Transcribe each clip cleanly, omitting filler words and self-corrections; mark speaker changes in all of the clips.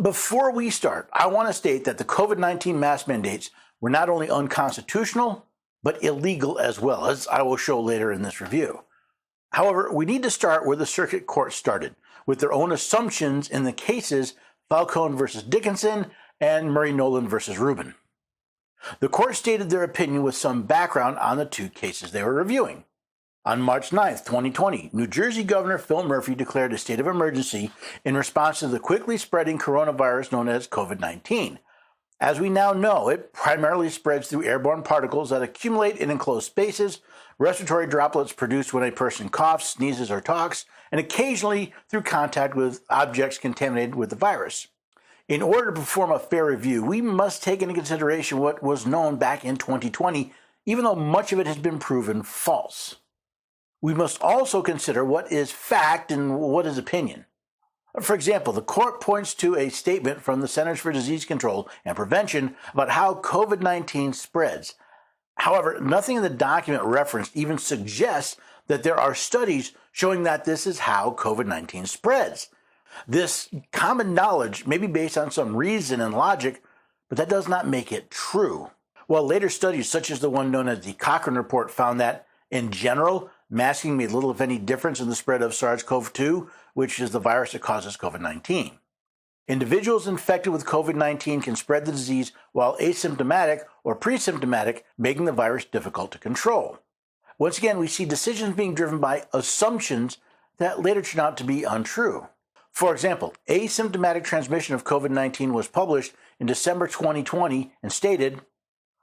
Speaker 1: Before we start, I want to state that the COVID-19 mask mandates were not only unconstitutional, but illegal as well, as I will show later in this review. However, we need to start where the circuit court started, with their own assumptions in the cases Falcone versus Dickinson and Murray Nolan versus Rubin. The court stated their opinion with some background on the two cases they were reviewing. On March 9, 2020, New Jersey Governor Phil Murphy declared a state of emergency in response to the quickly spreading coronavirus known as COVID-19. As we now know, it primarily spreads through airborne particles that accumulate in enclosed spaces, respiratory droplets produced when a person coughs, sneezes, or talks, and occasionally through contact with objects contaminated with the virus. In order to perform a fair review, we must take into consideration what was known back in 2020, even though much of it has been proven false. We must also consider what is fact and what is opinion. For example, the court points to a statement from the Centers for Disease Control and Prevention about how COVID-19 spreads. However, nothing in the document referenced even suggests that there are studies showing that this is how COVID-19 spreads. This common knowledge may be based on some reason and logic, but that does not make it true. While later studies, such as the one known as the Cochrane Report, found that, in general, masking made little, if any, difference in the spread of SARS-CoV-2, which is the virus that causes COVID-19. Individuals infected with COVID-19 can spread the disease while asymptomatic or pre-symptomatic, making the virus difficult to control. Once again, we see decisions being driven by assumptions that later turn out to be untrue. For example, asymptomatic transmission of COVID-19 was published in December 2020 and stated,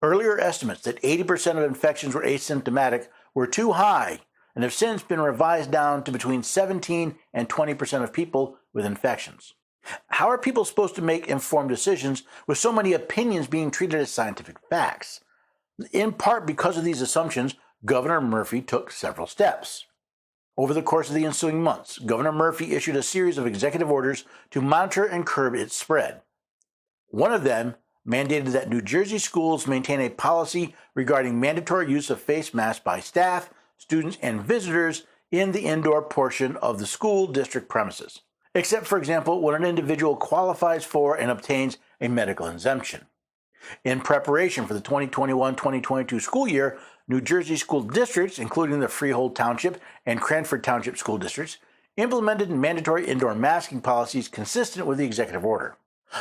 Speaker 1: earlier estimates that 80% of infections were asymptomatic were too high and have since been revised down to between 17 and 20% of people with infections. How are people supposed to make informed decisions with so many opinions being treated as scientific facts? In part because of these assumptions, Governor Murphy took several steps. Over the course of the ensuing months, Governor Murphy issued a series of executive orders to monitor and curb its spread. One of them mandated that New Jersey schools maintain a policy regarding mandatory use of face masks by staff, students, and visitors in the indoor portion of the school district premises, except, for example, when an individual qualifies for and obtains a medical exemption. In preparation for the 2021-2022 school year, New Jersey school districts, including the Freehold Township and Cranford Township school districts, implemented mandatory indoor masking policies consistent with the executive order.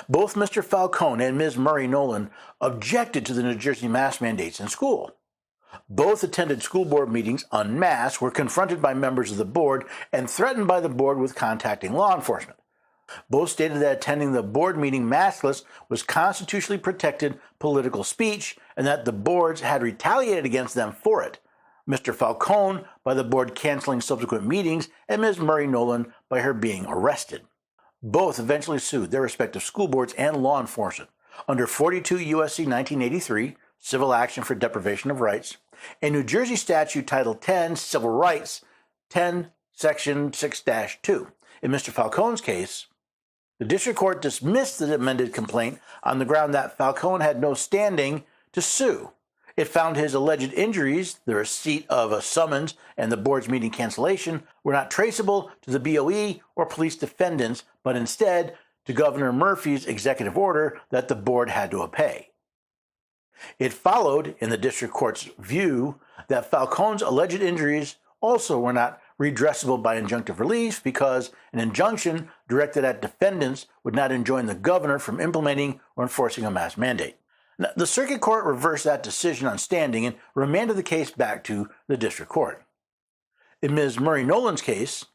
Speaker 1: Both Mr. Falcone and Ms. Murray Nolan objected to the New Jersey mask mandates in school. Both attended school board meetings unmasked, were confronted by members of the board, and threatened by the board with contacting law enforcement. Both stated that attending the board meeting maskless was constitutionally protected political speech and that the boards had retaliated against them for it. Mr. Falcone by the board canceling subsequent meetings, and Ms. Murray Nolan by her being arrested. Both eventually sued their respective school boards and law enforcement under 42 U.S.C. 1983, Civil Action for Deprivation of Rights, and New Jersey Statute Title 10, Civil Rights, 10, Section 6-2. In Mr. Falcone's case, the district court dismissed the amended complaint on the ground that Falcone had no standing to sue. It found his alleged injuries, the receipt of a summons, and the board's meeting cancellation were not traceable to the BOE or police defendants, but instead to Governor Murphy's executive order that the board had to obey. It followed, in the district court's view, that Falcone's alleged injuries also were not redressable by injunctive relief because an injunction directed at defendants would not enjoin the governor from implementing or enforcing a mask mandate. Now, the circuit court reversed that decision on standing and remanded the case back to the district court. In Ms. Murray Nolan's case,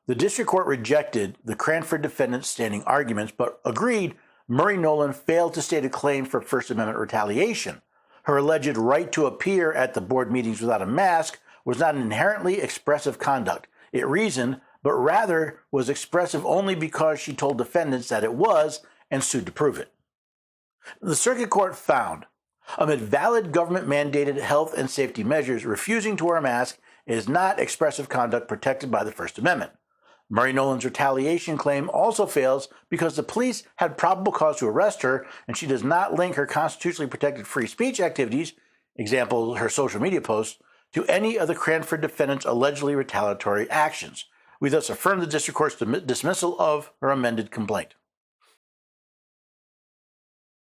Speaker 1: the district court rejected the Cranford defendant's standing arguments, but agreed Murray Nolan failed to state a claim for First Amendment retaliation. Her alleged right to appear at the board meetings without a mask was not inherently expressive conduct, it reasoned, but rather was expressive only because she told defendants that it was and sued to prove it. The circuit court found, amid valid government-mandated health and safety measures, refusing to wear a mask is not expressive conduct protected by the First Amendment. Murray Nolan's retaliation claim also fails because the police had probable cause to arrest her, and she does not link her constitutionally protected free speech activities, example, her social media posts, to any of the Cranford defendant's allegedly retaliatory actions. We thus affirm the district court's dismissal of her amended complaint.